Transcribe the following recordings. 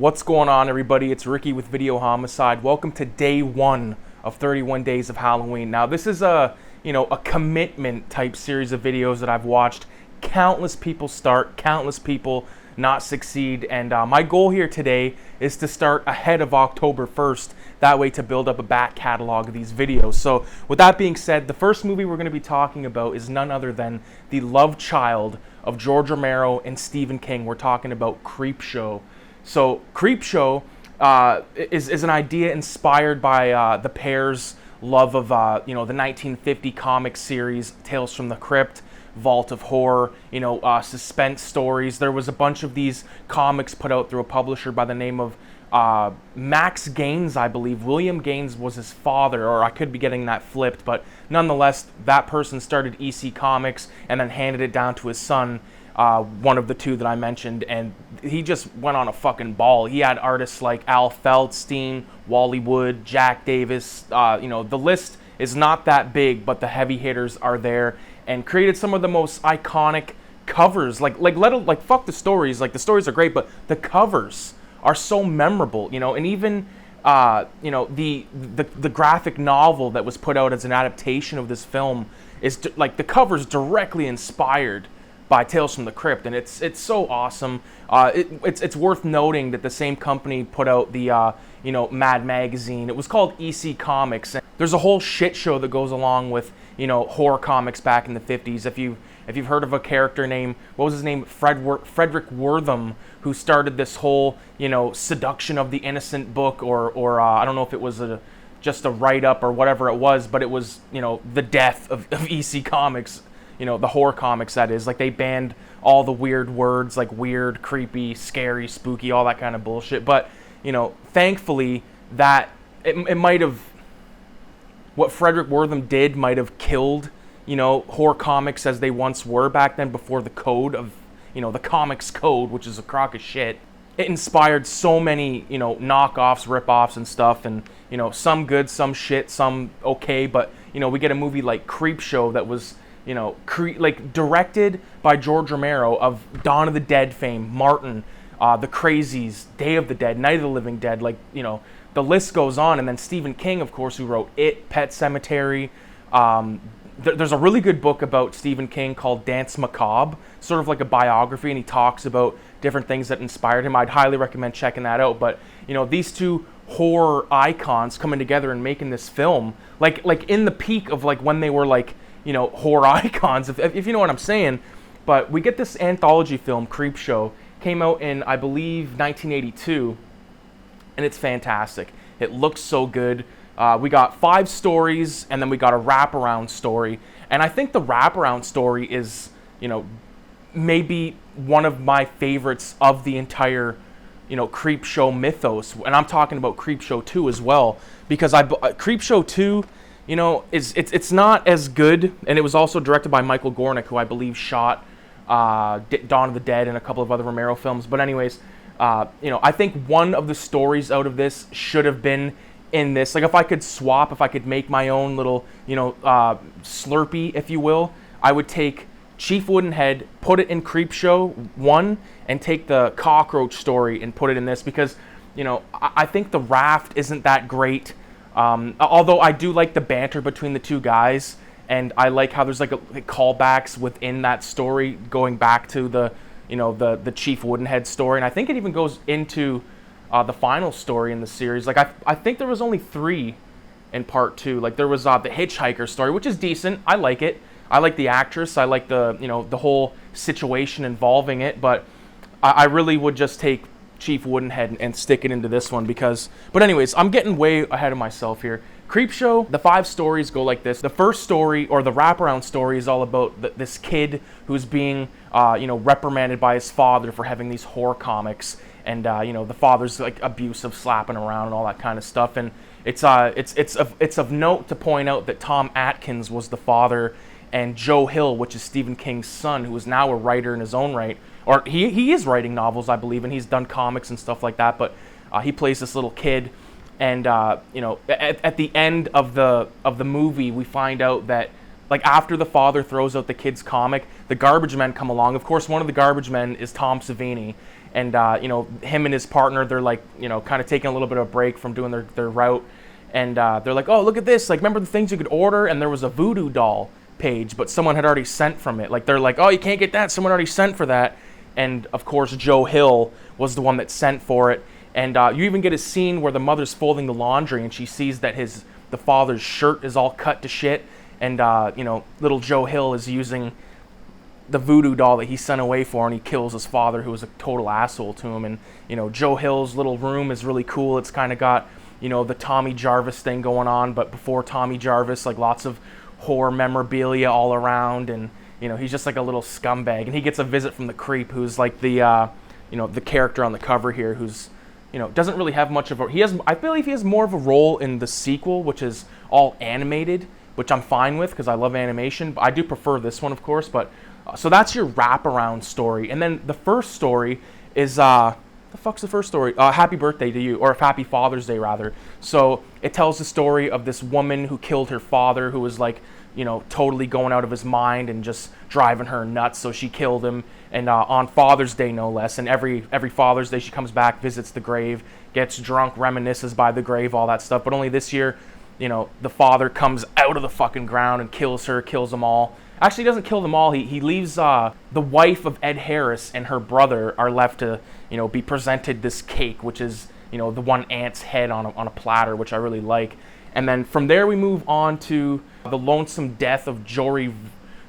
What's going on, everybody? It's Ricky with Video Homicide. Welcome to day 1 of 31 Days of Halloween. Now, this is a commitment type series of videos that I've watched countless people start, countless people not succeed, and my goal here today is to start ahead of October 1st, that way to build up a back catalog of these videos. So with that being said, the first movie we're going to be talking about is none other than the love child of George Romero and Stephen King. We're talking about Creepshow. So Creepshow is an idea inspired by the pair's love of the 1950 comic series Tales from the Crypt, Vault of Horror, suspense stories. There was a bunch of these comics put out through a publisher by the name of Max Gaines, I believe. William Gaines was his father, or I could be getting that flipped, but nonetheless, that person started EC Comics and then handed it down to his son, one of the two that I mentioned, and he just went on a fucking ball. He had artists like Al Feldstein, Wally Wood, Jack Davis. The list is not that big, but the heavy hitters are there, and created some of the most iconic covers. Like fuck the stories. Like, the stories are great, but the covers are so memorable. And even the graphic novel that was put out as an adaptation of this film is the cover's directly inspired by Tales from the Crypt, and it's so awesome. It's worth noting that the same company put out the Mad Magazine. It was called EC Comics. And there's a whole shit show that goes along with horror comics back in the 50s. If you've heard of a character named, what was his name, Frederick Wortham, who started this whole seduction of the innocent book, or I don't know if it was just a write-up or whatever it was, but it was the death of EC Comics. The horror comics, that is. Like, they banned all the weird words, like weird, creepy, scary, spooky, all that kind of bullshit. But, thankfully, that it might have, what Frederick Wortham did might have killed, horror comics as they once were back then, before the code of, the comics code, which is a crock of shit. It inspired so many, knockoffs, rip-offs and stuff, and, some good, some shit, some okay, but, we get a movie like Creepshow that was, directed by George Romero of Dawn of the Dead fame, Martin, The Crazies, Day of the Dead, Night of the Living Dead, the list goes on. And then Stephen King, of course, who wrote It, Pet Sematary. There's a really good book about Stephen King called Dance Macabre, sort of like a biography, and he talks about different things that inspired him. I'd highly recommend checking that out. But, these two horror icons coming together and making this film, like in the peak of when they were horror icons, if you know what I'm saying. But we get this anthology film, Creepshow, came out in, I believe, 1982, and it's fantastic. It looks so good. We got 5 stories, and then we got a wraparound story, and I think the wraparound story is, maybe one of my favorites of the entire, Creepshow mythos, and I'm talking about Creepshow 2 as well, because Creepshow 2, it's not as good, and it was also directed by Michael Gornick, who I believe shot Dawn of the Dead and a couple of other Romero films. But anyways, I think one of the stories out of this should have been in this. Like, if I could make my own little, Slurpee, if you will, I would take Chief Woodenhead, put it in Creepshow 1, and take the cockroach story and put it in this, because, I think the raft isn't that great. Although I do like the banter between the two guys, and I like how there's callbacks within that story going back to the Chief Woodenhead story, and I think it even goes into the final story in the series. I think there was only 3 in part 2. There was the hitchhiker story, which is decent. I like it. I like the actress. I like the the whole situation involving it, but I really would just take Chief Woodenhead and stick it into this one, but anyways, I'm getting way ahead of myself here. Creepshow, the 5 stories go like this. The first story, or the wraparound story, is all about this kid who's being reprimanded by his father for having these horror comics, and the father's abusive, slapping around and all that kind of stuff. And it's of note to point out that Tom Atkins was the father, and Joe Hill, which is Stephen King's son, who is now a writer in his own right, or he is writing novels, I believe, and he's done comics and stuff like that, but he plays this little kid. And at the end of the movie, we find out that after the father throws out the kid's comic, the garbage men come along. Of course, one of the garbage men is Tom Savini, and him and his partner, they're like, kind of taking a little bit of a break from doing their route, and they're like, oh, look at this, like, remember the things you could order? And there was a voodoo doll page, but someone had already sent from it. Like, they're like, oh, you can't get that, someone already sent for that. And of course Joe Hill was the one that sent for it. And you even get a scene where the mother's folding the laundry and she sees that the father's shirt is all cut to shit, and little Joe Hill is using the voodoo doll that he sent away for, and he kills his father, who was a total asshole to him. And Joe Hill's little room is really cool. It's kind of got the Tommy Jarvis thing going on, but before Tommy Jarvis, like lots of horror memorabilia all around, and he's just like a little scumbag. And he gets a visit from the creep, who's like the the character on the cover here, who's doesn't really have much of a, I believe he has more of a role in the sequel, which is all animated, which I'm fine with because I love animation, but I do prefer this one, of course. But so that's your wraparound story. And then the first story is the fuck's the first story? Happy Birthday to You, or Happy Father's Day rather. So it tells the story of this woman who killed her father, who was like totally going out of his mind and just driving her nuts, so she killed him. And on Father's Day, no less. And every Father's Day she comes back, visits the grave, gets drunk, reminisces by the grave, all that stuff. But only this year, the father comes out of the fucking ground and kills her, kills them all. Actually, he doesn't kill them all. He leaves the wife of Ed Harris and her brother are left to, be presented this cake, which is, the one aunt's head on a platter, which I really like. And then from there we move on to the lonesome death of Jory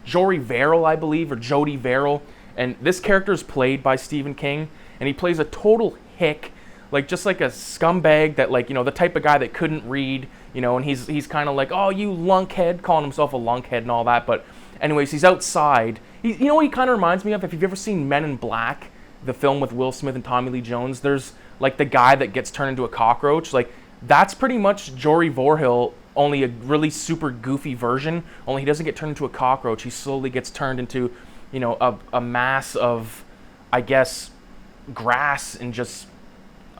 Verrill, I believe, or Jody Verrill. And this character is played by Stephen King, and he plays a total hick, like just like a scumbag that, like, the type of guy that couldn't read, and he's kind of like, oh, you lunkhead, calling himself a lunkhead and all that. But anyways, he's outside. What he kind of reminds me of? If you've ever seen Men in Black, the film with Will Smith and Tommy Lee Jones, there's like the guy that gets turned into a cockroach. Like, that's pretty much Jory Verrill, only a really super goofy version. Only he doesn't get turned into a cockroach. He slowly gets turned into a mass of, I guess, grass and just,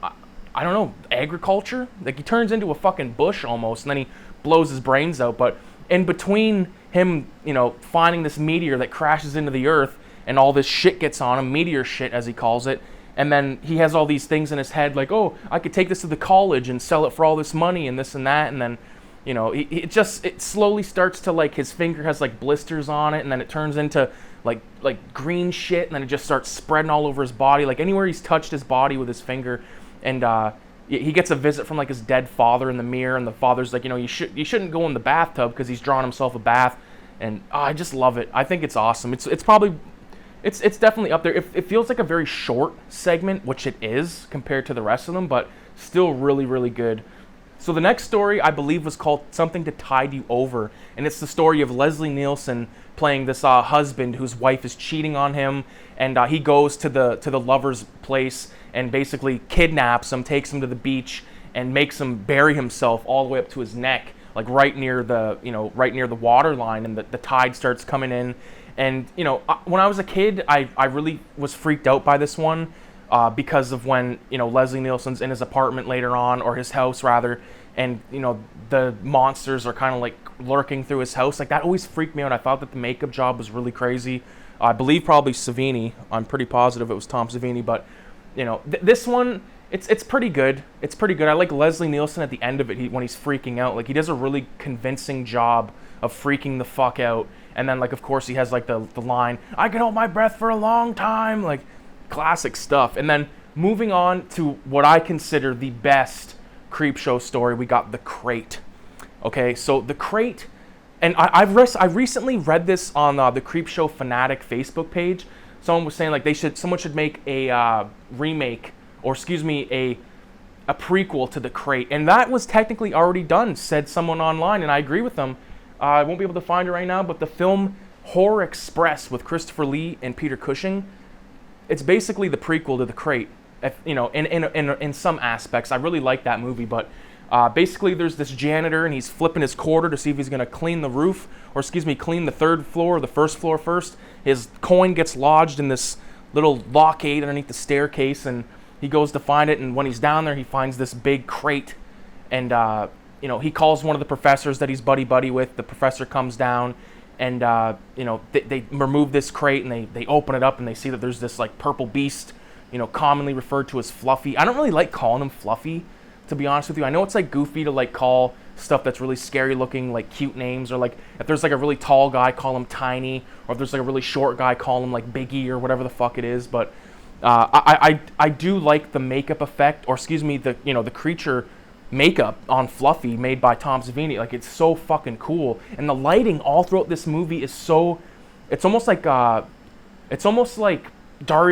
I don't know, agriculture. Like, he turns into a fucking bush almost, and then he blows his brains out. But in between him, finding this meteor that crashes into the earth and all this shit gets on him, meteor shit as he calls it, and then he has all these things in his head like, oh, I could take this to the college and sell it for all this money and this and that, and then it slowly starts to, like, his finger has like blisters on it, and then it turns into like green shit, and then it just starts spreading all over his body, like anywhere he's touched his body with his finger. And he gets a visit from like his dead father in the mirror, and the father's like, you shouldn't go in the bathtub because he's drawing himself a bath. And I just love it. I think it's awesome. It's definitely up there. It feels like a very short segment, which it is compared to the rest of them, but still really, really good. So the next story, I believe, was called Something to Tide You Over, and it's the story of Leslie Nielsen playing this husband whose wife is cheating on him, and he goes to the lover's place and basically kidnaps him, takes him to the beach, and makes him bury himself all the way up to his neck, like right near the water line, and the tide starts coming in. And when I was a kid, I really was freaked out by this one. Because of when Leslie Nielsen's in his apartment later on, or his house rather, and the monsters are kind of like lurking through his house. Like, that always freaked me out. I thought that the makeup job was really crazy. I believe probably Savini. I'm pretty positive it was Tom Savini, but this one, it's pretty good. It's pretty good. I like Leslie Nielsen at the end of it when he's freaking out. Like, he does a really convincing job of freaking the fuck out. And then, like, of course, he has like the line, "I can hold my breath for a long time," like. Classic stuff. And then moving on to what I consider the best Creepshow story, we got The Crate. Okay, so The Crate, and I recently read this on the Creepshow Fanatic Facebook page. Someone was saying like someone should make a remake, or excuse me, a prequel to The Crate, and that was technically already done, said someone online, and I agree with them. I won't be able to find it right now, but the film Horror Express with Christopher Lee and Peter Cushing, it's basically the prequel to The Crate, in some aspects. I really like that movie, but basically there's this janitor, and he's flipping his quarter to see if he's going to clean the roof, or clean the third floor or the first floor first. His coin gets lodged in this little lockade underneath the staircase, and he goes to find it, and when he's down there, he finds this big crate, and he calls one of the professors that he's buddy with. The professor comes down, and they remove this crate, and they open it up, and they see that there's this like purple beast commonly referred to as Fluffy. I don't really like calling him Fluffy, to be honest with you. I know it's like goofy to like call stuff that's really scary looking like cute names, or like if there's like a really tall guy, call him Tiny, or if there's like a really short guy, call him like Biggie or whatever the fuck it is. But I do like the makeup effect, or excuse me, the creature makeup on Fluffy made by Tom Savini. Like, it's so fucking cool, and the lighting all throughout this movie is so, it's almost like Dario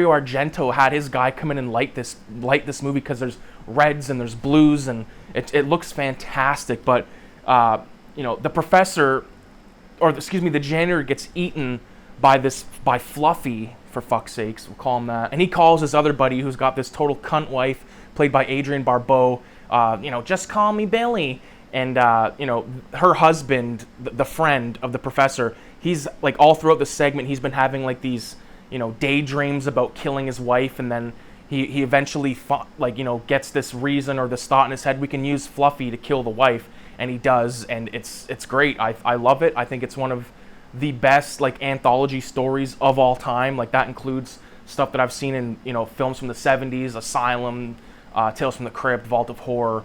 Argento had his guy come in and light this movie, because there's reds and there's blues, and it looks fantastic. But the professor, or excuse me, the janitor gets eaten by Fluffy, for fuck's sakes, we'll call him that, and he calls his other buddy, who's got this total cunt wife played by Adrienne Barbeau, just call me Billy. And her husband, the friend of the professor, he's like, all throughout the segment, he's been having like these daydreams about killing his wife, and then he eventually gets this reason or this thought in his head, we can use Fluffy to kill the wife, and he does, and it's great. I love it. I think it's one of the best like anthology stories of all time. Like, that includes stuff that I've seen in films from the 70s, Asylum, Tales from the Crypt, Vault of Horror.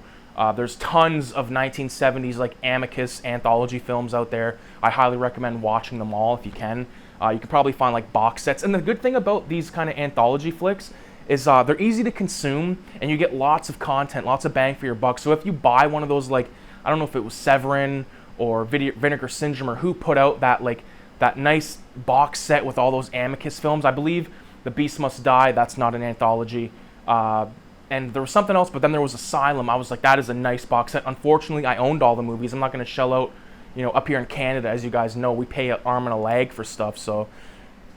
There's tons of 1970s like Amicus anthology films out there. I highly recommend watching them all if you can. You can probably find like box sets. And the good thing about these kind of anthology flicks is they're easy to consume, and you get lots of content, lots of bang for your buck. So if you buy one of those, like, I don't know if it was Severin or Vinegar Syndrome or who put out that nice box set with all those Amicus films. I believe The Beast Must Die, that's not an anthology. And there was something else, but then there was Asylum. I was like, that is a nice box set. Unfortunately, I owned all the movies. I'm not going to shell out, up here in Canada, as you guys know, we pay an arm and a leg for stuff, so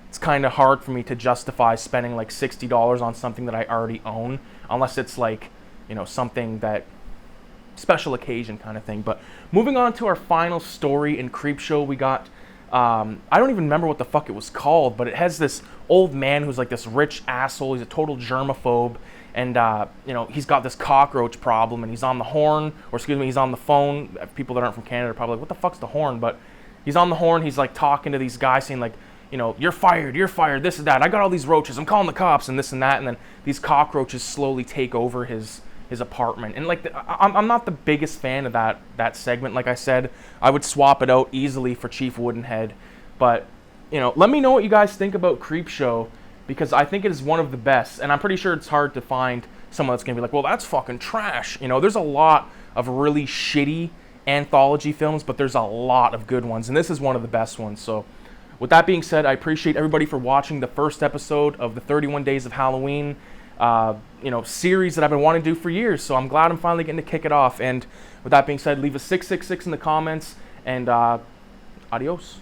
it's kind of hard for me to justify spending like $60 on something that I already own, unless it's like, something that special occasion kind of thing. But moving on to our final story in Creepshow, we got, I don't even remember what the fuck it was called, but it has this old man who's like this rich asshole. He's a total germaphobe. And, he's got this cockroach problem, and he's on the horn, or excuse me, he's on the phone. People that aren't from Canada are probably like, what the fuck's the horn? But he's on the horn, he's like talking to these guys saying like, you're fired, this and that. I got all these roaches, I'm calling the cops, and this and that. And then these cockroaches slowly take over his apartment. And like, I'm not the biggest fan of that segment. Like I said, I would swap it out easily for Chief Woodenhead. But, let me know what you guys think about Creepshow, because I think it is one of the best, and I'm pretty sure it's hard to find someone that's going to be like, well, that's fucking trash. There's a lot of really shitty anthology films, but there's a lot of good ones, and this is one of the best ones. So with that being said, I appreciate everybody for watching the first episode of the 31 Days of Halloween series that I've been wanting to do for years, so I'm glad I'm finally getting to kick it off. And with that being said, leave a 666 in the comments, and adios.